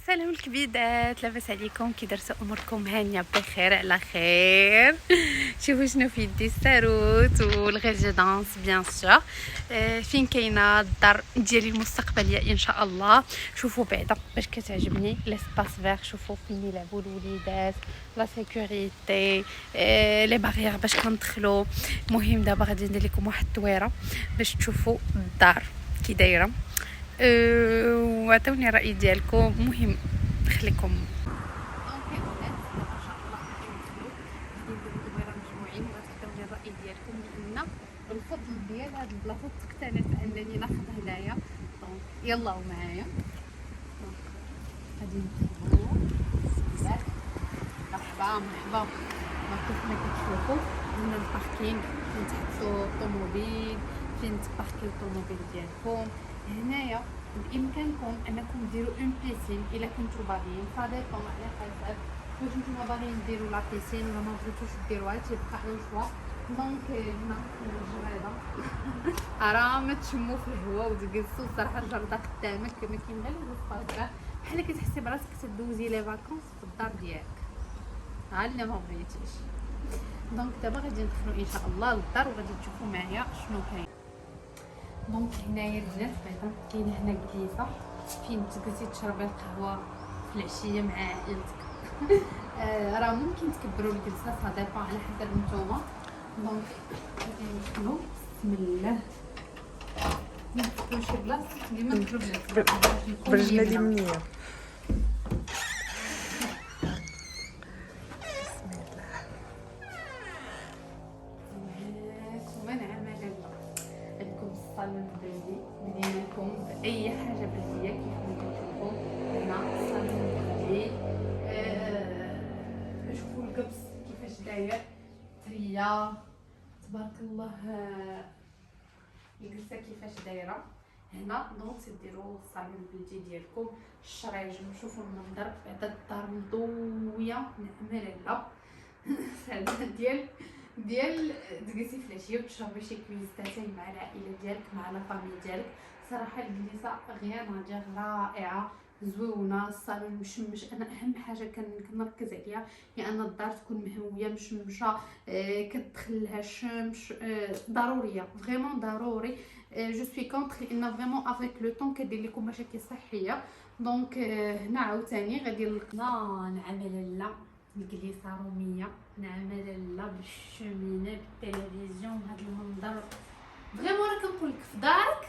سلام الكبيدات، لاباس عليكم؟ كي درتو اموركم هانيه بخير على خير؟ شوفوا شنو في يدي الساروت والغرجدانس بيان سور. فين كاينه الدار ديالي المستقبليه ان شاء الله. شوفوا بعدا باش كتعجبني ليسباس فيغ، شوفوا فين يلعبوا الوليدات، لا سيكوريتي، لي باغيير باش كندخلوا. المهم دابا غادي ندير لكم واحد التويره باش تشوفوا الدار كي دايره، وعطوني الراي ديالكم. المهم نخليكم الفضل ديال هاد البلاصه تقتنع انني ناخذ هنايا. دونك يلاو معايا، غادي ندخلو بزاف. مرحبا كيف ما كتشوفوا هنا الباركينغ فين تحطوا الطوموبيل، فين تباركيو الطوموبيل ديالكم. هنايا بامكانكم انكم ديروا اون بيسين الا كنتو باغيين، صديقوا على حسب واش نتوما باغيين ديروا لا بيسين ولا ما بغيتوش ديروها، تيبقى ان شوا. دونك هنا الجريده راه ما تشموا في الهواء وتجلسوا. الصراحه الجرده قدامك ما كاين غير السباس، بحال كتحسي براسك تدوزي لي فاكونس في الدار ديالك، ها اللي ما بغيتيش. دونك دابا غادي ندخلوا ان شاء الله للدار وغادي تشوفوا معايا شنو كاين. دونك هنايا البنات بعدا كاينه هنا كليسه فين تجلسي تشربي القهوه في العشيه مع عائلتك. راه ممكن تكبروا الجلسه، صديقه على حسب نتوما. دونك غادي ندخلوا بسم الله، ندخلوا شي بلاصه اللي ما ندخلوا برجله اليمنيه. الصالون البلدي بدينا لكم باي حاجه بلديه كيف ما كتشوفوا هنا الصالون البلدي. شوفوا القبص كيفاش داير تريا، تبارك الله. الجلسه كيفاش دايره هنا. دونك تديروا الصالون البلدي ديالكم، الشرايجم. شوفوا المنظر بعدا، الدار مضويه نعمه لاله. ديال تجلسي في العشيه وتشربي شي كويزتين مع العائله ديالك مع لا فامي ديالك. صراحه الجلسه غير رائعه زويونه. الصالون مشمش، انا اهم حاجه كنركز عليها هي ان الدار تكون مهويه مشمشه، كتدخل لها الشمس، ضروريه فريمون ضروري. جو سوي كونطخ لان فريمون افيك لو طون كدير لكم مشاكل صحيه. دونك هنا عاوتاني غادي نعمل لا الكليسه روميه، نعمل لا بالشومينه بالتلفزيون. هذا المنظر فريمون راه كنقول لك في دارك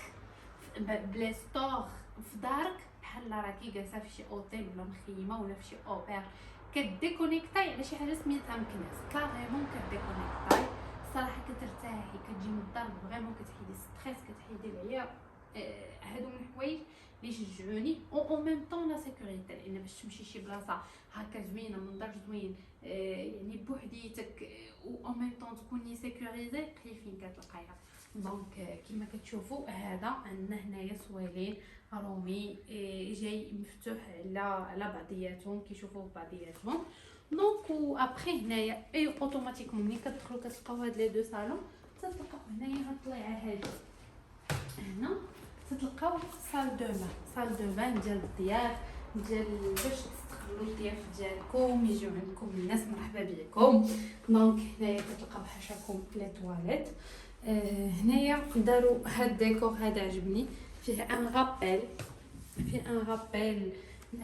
بلا ستور، في دارك بحال راكي جالسه في شي اوتيل ولا مخيمه ولا في شي اوبير، كديكونيكتاي على شي حاجه سميتها مكناس. كاريمون كديكونيكتاي، الصراحه كترتاحي، كتجي من الدار فريمون كتحيدي ستريس، كتحيدي العيا. هادو من الحوايج اللي شجعوني او ميم طون لا سيكوريتي، لان باش تمشي شي بلاصه هكا زوينه منظر زوين، يعني بوحديتك او ميم طون تكوني سيكوريزي، قليل فين كتلقايها. دونك كما كتشوفوا هذا عندنا هنايا سوالين رومي، جاي مفتوح على بعضياتهم، كيشوفوا بعضياتهم. دونك و ابري هنايا اي اوتوماتيكمون ملي كتدخلوا كتلقاو هاد لي دو صالون، تتلقاو هنايا هاد الطليعه هادي. هنا تتلقاو صال دو بان، صال دو بان ديال الضياف، ديال باش تستقبلوا الضياف ديالكم يجيو عندكم الناس. مرحبا بكم. دونك هنايا كتلقاو حاشاكم لي تواليت. هنايا داروا هاد الديكور هذا عجبني، فيه ان رابيل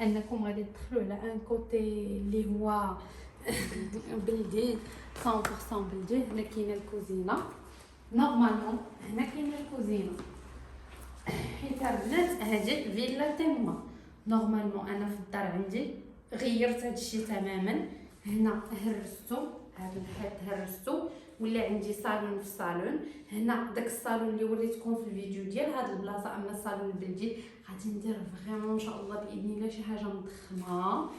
انكم غادي تدخلوا على ان كوتي اللي هو بلدي 100% بلدي. هنا كاينه الكوزينه، نورمالمون هنا كاينه الكوزينه حيت البنات هادي فيلا تما. نورمالمون انا في الدار عندي غيرت هادشي تماما. هنا هرستو هاد الحيط، هرستو ولا عندي صالون في الصالون. هنا داك الصالون اللي وريتكم في الفيديو ديال هاد البلاصه، اما الصالون البلدي غادي ندير فريمون ان شاء الله باذن الله شي حاجه مضخمه.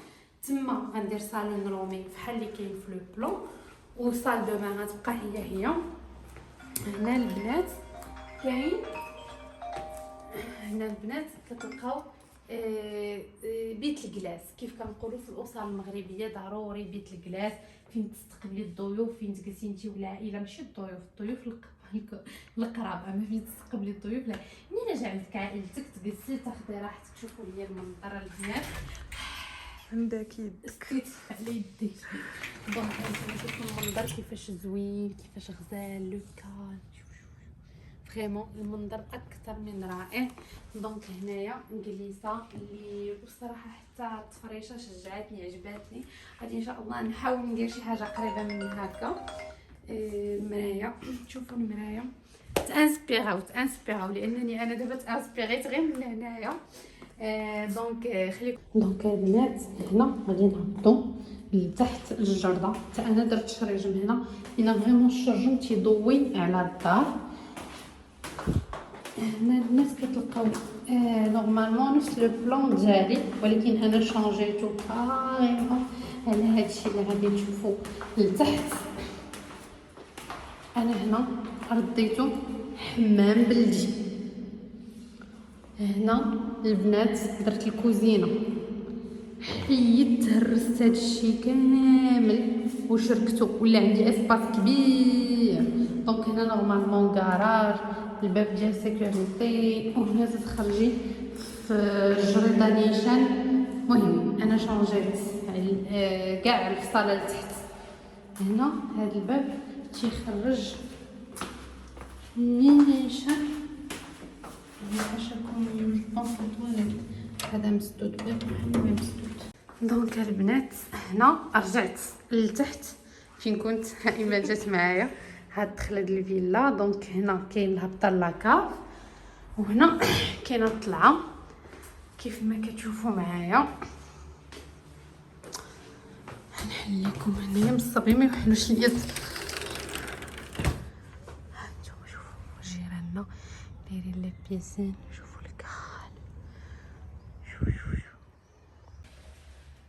تما غندير صالون رومي بحال اللي كاين في لو بلون، وصال دو بان غتبقى هي. هنا البنات كاين، هنا البنات كتلقاو بيت الكلاس. كيف كنقولوا في الاسر المغربيه ضروري بيت الكلاس فين تستقبلي الضيوف، فين تجلسي انت والعائله، ماشي الضيوف القراب، اما فين تستقبلي الضيوف. لا، ملي جا عندك عائلتك تجلسي تاخدي راحتك. شوفوا لي المنظر البنات، عندك يد. ستيت على يدي. دونك نشوفوا المنظر كيفاش زوين، كيفاش غزال لو كال. فريمون المنظر اكثر من رائع. دونك هنايا جليسه اللي بصراحه حتى التفريشه شجعتني عجباتني. غادي ان شاء الله نحاول ندير شي حاجه قريبه من هكا. المرايه، شوفوا المرايه تانسبيراو لانني انا دابا تانسبيريت غير من هنايا. دونك خليكم. دونك البنات هنا غادي نهبطوا لتحت الجرده. حتى انا درت شريجم هنا لان فريمون الشرجم تيضوي على الدار. هنا الناس كتلقاو نورمالمون نفس لو بلان ديالي، ولكن انا شانجيتو كاريمون على هادشي اللي غادي تشوفوا لتحت. انا هنا رديتو حمام بلدي. هنا البنات درت الكوزينه، حيدت هرست هادشي كامل وشركتو، ولا عندي اسباس كبير. دونك هنا نورمالمون كراج، الباب ديال سيكوريتي، وهنا تخرجي في الجريده نيشان. المهم انا شانجيت كاع الفصاله لتحت. هنا هذا الباب تيخرج نيشان. هذا مسدود باب مسدود. دونك البنات هنا رجعت لتحت فين كنت ايما جات معايا هاد دخله د الفيلا. دونك هنا كاين الهبطه لاكاف، وهنا كاينه الطلعه كيف ما كتشوفوا معايا. نحل لكم هنايا من الصبي ما يحلوش اليد. هانتوما شوفوا جيراننا دايرين لي بيسين. شوفوا الكحل. شوف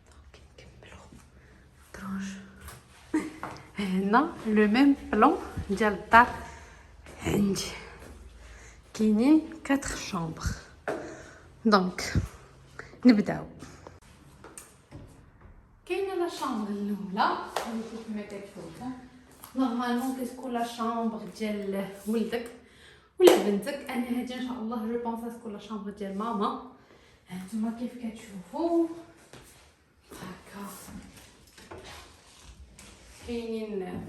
دونك نكملوا ترونج. هنا لو ميم بلان ديال الدار عندي، كاينين 4 شامبر. دونك نبداو. كاينه لا شامبر الاولى كيف ما كتشوفوا. نورمالمون كتكون لا شامبر ديال ولدك ولا بنتك. انا هادي ان شاء الله جو بونس تكون لا شامبر ديال ماما. هانتوما كيف كتشوفوا هكا كاينين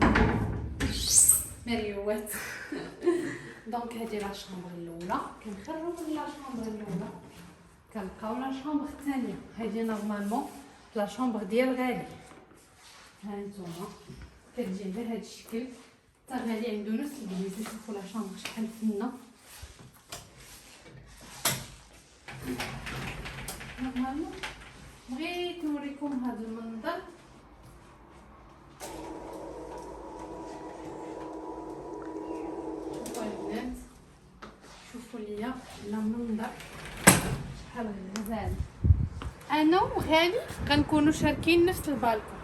مريوات. دونك هادي لا شامبر الاولى. كنخرجوا من لا شامبر الاولى كنلقاو لا شامبر الثانيه. هادي نورمالمون لا شامبر ديال غالي. هانتوما كتجي على هاد الشكل. حتى غالي عنده نفس البليزه. شوفوا لا شامبر شحال فنه. نورمالمون بغيت نوريكم هاد المنظر. شوفوا البنات، شوفوا ليا المنظر شحال غزال. انا وغالي غنكونوا شاركين نفس البالكون.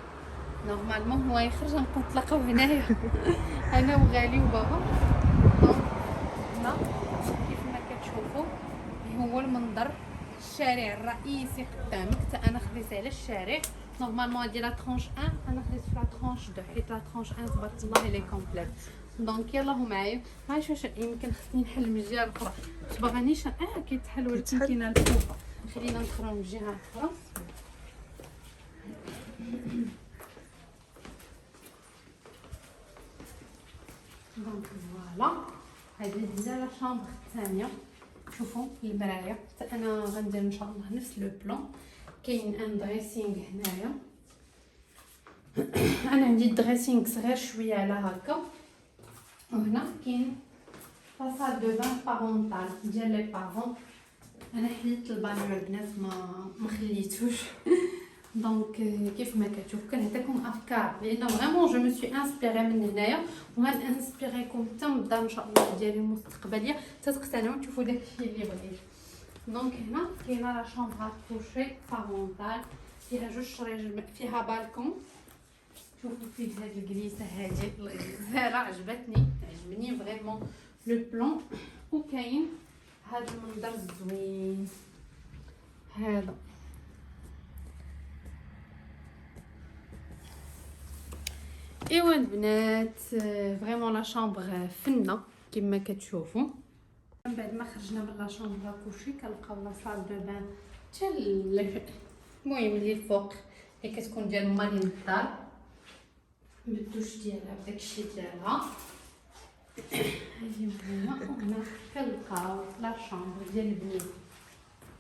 نورمالمون هو يخرج غنبقاو نتلاقاو هنايا انا وغالي وبابا. هنا كيف ما كتشوفوا هو المنظر. الشارع الرئيسي قدامك. حتى انا خديت على الشارع. نورمالمون هادي لا ترونش 1 انا خديت في لا ترونش 2 حيت لا ترونش 1 تبارك الله لي كومبليت. دونك يلاه معايا. عارف واش يمكن خصني نحل من الجهه الاخرى. تبغانيش كيتحل ولكن كاينه الفوفه. خلينا ندخلوا من الجهه الاخرى. دونك فوالا هذه هي لا شامبر الثانيه. شوفوا المرايه. حتى انا غندير ان شاء الله نفس لو بلان. كاين ان دريسينغ هنايا. انا عندي الدريسينغ صغير شويه على هكا. وهنا كاين لاصال دو بان بارونتال ديال لي بارون. انا حيدت البانيو البنات ما خليتوش. دونك كيف ما كتشوف كنعطيكم افكار لان فريمون جو مي سوي انسبيري من هنايا وغنانسبيريكم حتى من الدار ان شاء الله ديالي المستقبليه تتقتنعوا تشوفوا داكشي اللي بغيت. دونك هنا كاينه لا شامبر كوشي بارونتال فيها جوج شرايج فيها بالكون. شوفوا فيه هاد الجليسه هادي الغزاله عجبني فريمون لو بلان. وكاين هاد المنظر الزوين هذا. ايوا البنات فريمون لا شامبر فنه كما كتشوفوا. من بعد ما خرجنا من لا شامبر كوشي كنلقاو لا صال دو بان المهم اللي الفوق اللي كتكون ديال مالين الدار بالدوش ديالها بداك الشيء ديالها. هاجي معايا وهنا كنلقاو لا شامبر ديال البنين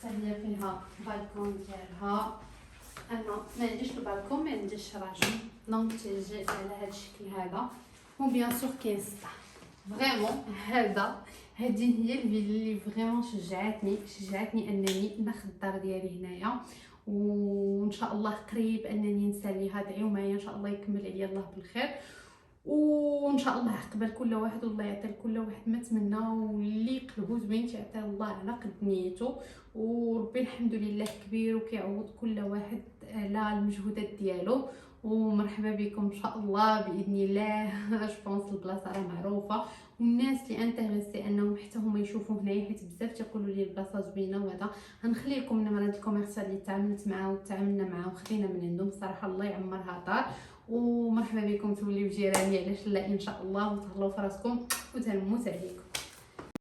حتى هي فيها بالكون ديالها. انا ما عنديش البالكون، ما عنديش راجل، دونك تيجي على هذا الشكل هذا. وبيان سور كاين السطح فريمون. هذه هي الفيلا اللي فريمون شجعتني انني ناخذ الدار ديالي هنايا، وان شاء الله قريب انني نساليها. دعيو معايا ان شاء الله يكمل عليا الله بالخير، وان شاء الله يقبل كل واحد والله يعطي لكل واحد ما تمنى، واللي قلبو زوين تيعطيه الله على قد نيته. وربي الحمد لله كبير وكيعوض كل واحد على المجهودات ديالو. ومرحبا بكم ان شاء الله باذن الله. جوبونس البلاصه راه معروفه، والناس اللي انتريسي انهم حتى هما يشوفوا هنايا حيت بزاف تيقولوا لي البلاصه زوينه. وهذا غنخلي لكم نمرات الكوميرسيال اللي تعاملت معاه وتعاملنا معاه وخدينا من عندهم. الصراحه الله يعمرها دار، ومرحبا بكم توليو جيراني علاش لا ان شاء الله. وتهلاو في راسكم وتنموت عليكم.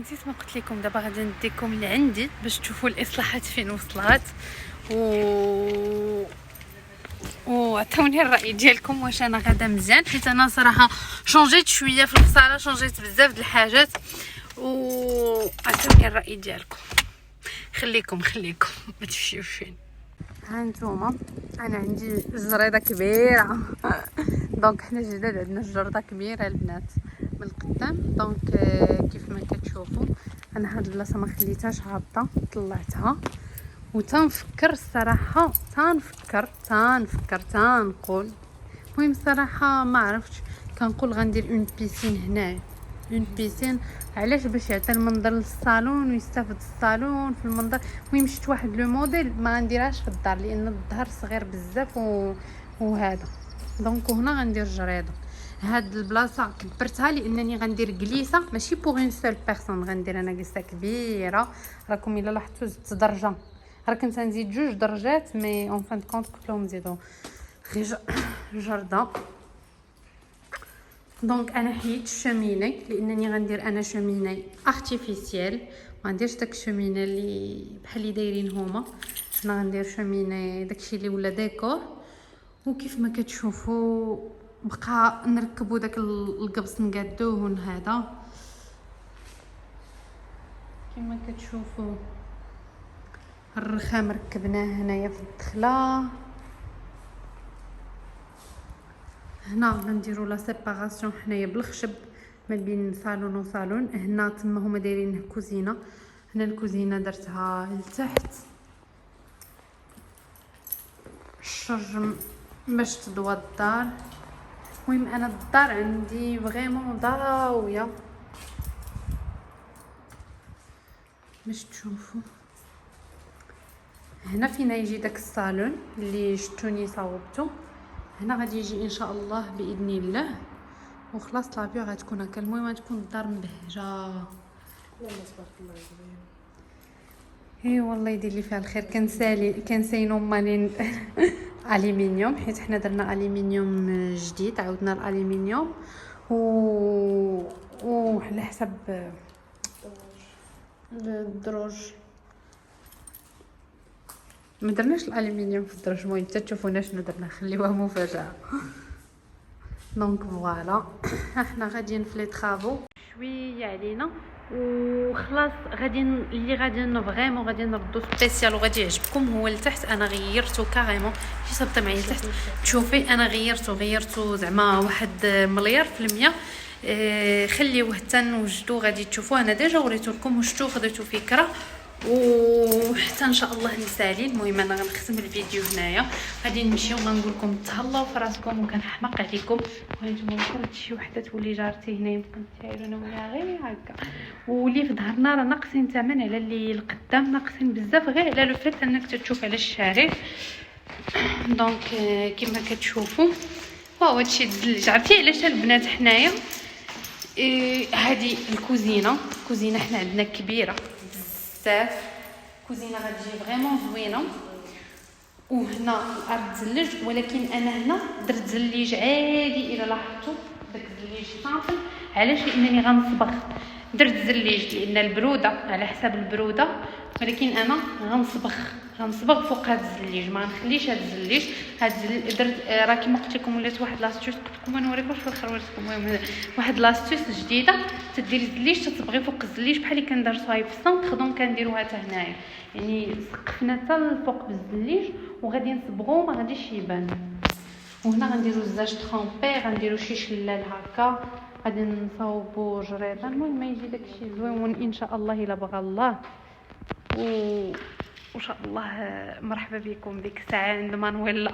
نسيت ما قلت لكم، دابا غادي نديكم لعندي باش تشوفوا الاصلاحات فين وصلات وعطوني الراي ديالكم واش انا غادا مزيان. حيت انا صراحه شونجيت شويه في الصاله، شونجيت بزاف د الحاجات، وعطوني الراي ديالكم. خليكم ما تمشيوش فين. ها نتوما انا عندي جريده كبيره. دونك حنا جداد عندنا جرده كبيره البنات من القدام. دونك كيف ما كتشوفوا انا هاد البلاصه ما خليتهاش هابطه، طلعتها وتنفكر الصراحه. تنقول المهم الصراحه ما عرفتش، كنقول غندير اون بيسين هنايا. اون بيسين علاش؟ باش يعطي المنظر للصالون ويستافد الصالون في المنظر. المهم شفت واحد لو موديل ما غنديرهاش في الدار لان الظهر صغير بزاف وهذا. دونك هنا غندير جريده. هاد البلاصه كبرتها لانني غندير جليسه ماشي بوغ اون سول بيرسون، غندير انا جليسه كبيره. راكم الا لاحظتوا زدت درجه، راه كنت نزيد 2 درجات مي اون فان كونط قلت لهم نزيدو غير جرده. دونك انا حيت الشميني لانني غندير انا شميني ارتيفيسيال، ما غنديرش داك الشمينه اللي بحال اللي دايرين هما. انا غندير شميني داكشي اللي ولا ديكور. وكيف ما كتشوفوا بقى نركبوا داك القبص نقادوه هذا كما كتشوفوا. الرخام ركبناه هنايا في الدخله. هنا غنديروا لا سيباراسيون حنايا بالخشب ما بين صالون وصالون. هنا تما هما دايرين كوزينه، هنا الكوزينه درتها لتحت الشرج باش تضوى الدار. المهم انا الدار عندي فريمون ضاويه باش تشوفوا. هنا فين يجي داك الصالون اللي شفتوني صوبته، هنا غادي يجي ان شاء الله باذن الله. وخلاص لافيو غتكون هكا. المهم غتكون الدار مبهجه. اي والله يدير لي فيها الخير. كنساينو مالين الومنيوم حيت حنا درنا الومنيوم جديد، عاودنا الالومنيوم وعلى حسب الدروج ما درناش الالومنيوم في الدرج. المهم حتى تشوفونا شنو درنا، خليوها مفاجاه. دونك فوالا احنا غاديين في لي طرافو شويه علينا وخلاص. اللي غادي فريمون غادي نردو سبيسيال وغادي يعجبكم هو لتحت. انا غيرته كاريمون، شي صبت معايا تحت تشوفي. انا غيرته زعما 100%. خليوه حتى نوجدو غادي تشوفوه. انا ديجا وريته لكم وشتو خديتو فكره وحتى ان شاء الله نسالي. المهم انا غنختم الفيديو هنايا، غادي نمشيو غنقول لكم تهلاو في راسكم وكنحماق عليكم. وهانتوما كرهت شي وحده تولي جارتي هنا يمكن تعيرونا ولا غير هكا. واللي في ظهرنا راه ناقصين ثمن على اللي القدام، ناقصين بزاف غير على لو فيت انك تشوف على الشارع. دونك كما كتشوفوا هادشي الدلج. عرفتي علاش البنات حنايا هذه الكوزينه حنا عندنا كبيره بزاف. كوزينه غتجي فريمون زوينه. وهنا الارض زلج، ولكن انا هنا درت زليج عادي. الا لاحظتوا داك الزليج صافي. علاش؟ لانني غنصبغ. درت زليج لان البروده على حساب البروده ولكن انا غنصبغ فوق هذا الزليج، ما نخليش هذا الزليج. درت راه كيما قلت لكم ولات واحد لاستيوس، قلت لكم ما نوريكمش في الاخر، وريتكم المهم واحد لاستيوس جديده. تديري الزليج تتصبغي فوق الزليج بحال اللي كندرسوها في الصنف، خدوم كنديروها حتى هنايا، يعني سقفنا حتى الفوق بالزليج وغادي نصبغو ما غاديش يبان. وهنا غنديرو الزاج طرونبي، غنديرو شي شلال هكا، غادي نصاوبو جريطه. المهم يجي داكشي زوين ان شاء الله الا بغى الله. وان شاء الله مرحبا بكم ديك الساعه عند مانويلا.